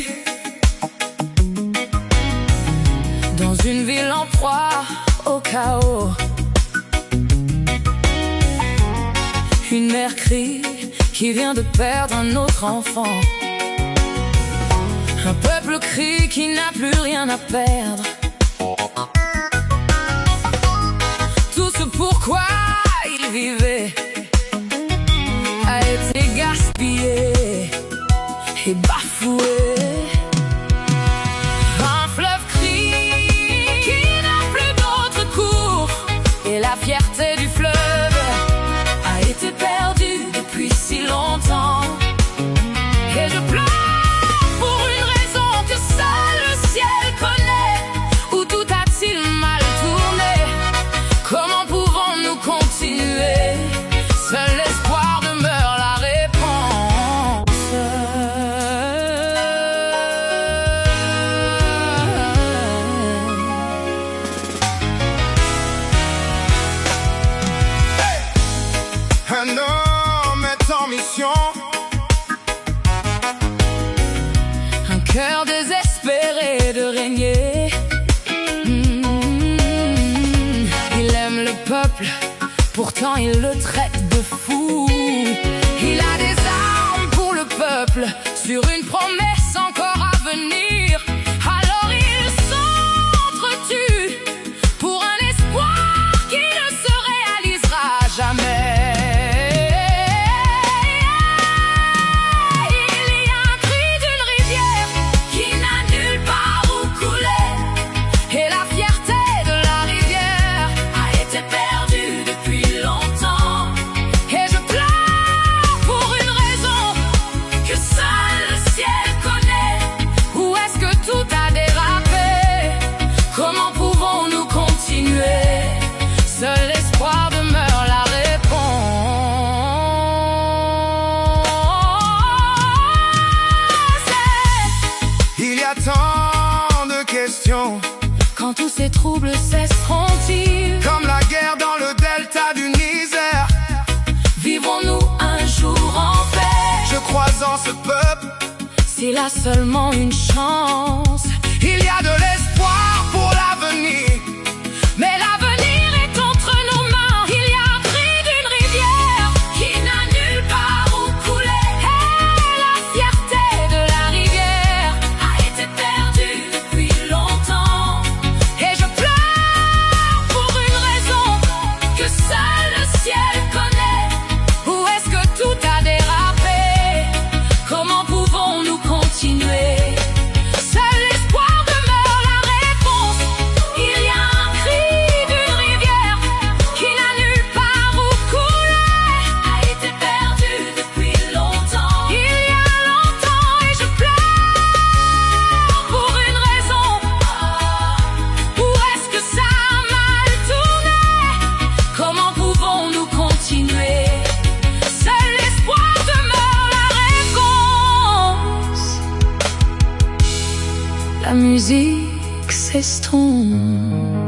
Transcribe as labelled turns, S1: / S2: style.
S1: perdu dans une ville en proie au chaos. Une mère crie qui vient de perdre un autre enfant. Un peuple crie qui n'a plus rien à perdre. Tout ce pourquoi il vivait a été gaspillé et bafoué. Un fleuve crie qui n'a plus d'autre cours, et la fierté du fleuve a été perdue depuis si longtemps. Et je pleure pour une raison que seul le ciel connaît. Où tout a-t-il mal tourné? Comment pouvons-nous continuer? Seul l'espoir demeure la réponse.
S2: Un homme est en mission,
S1: Un cœur désespéré de régner. Il aime le peuple, pourtant il le traite de fou. Il a des armes pour le peuple, sur une promesse encore à venir. Alors il s'entretue pour un espoir qui ne se réalisera jamais. Il y a un cri d'une rivière qui n'a nulle part où couler, et la fierté de la rivière a été perdue depuis longtemps. Et je pleure pour une raison que seul le ciel connaît. Où est-ce que tout a dérapé? Comment pouvons-nous continuer? Seul l'espoir demeure la réponse.
S2: il y a tant de questions,
S1: Quand tous ces troubles cesseront-ils?
S2: comme la guerre dans le delta du Niger.
S1: Vivrons-nous un jour en paix?
S2: Je crois en ce peuple,
S1: S'il a seulement une chance.
S2: il y a de l'espoir pour l'avenir.
S1: Mais l'avenir est entre nos mains. Il y a un cri d'une rivière qui n'a nulle part où couler. Et la fierté de la rivière a été perdue depuis longtemps. Et je pleure pour une raison que seul le ciel connaît. Où est-ce que tout a dérapé? Comment pouvons-nous continuer? Seul l'espoir demeure la réponse. Il y a un cri d'une rivière qui n'a nulle part où couler, a été perdu depuis longtemps. Il y a longtemps, et je pleure pour une raison. Où est-ce que ça a mal tourné? Comment pouvons-nous continuer? Seul l'espoir demeure la réponse. La musique s'estompe.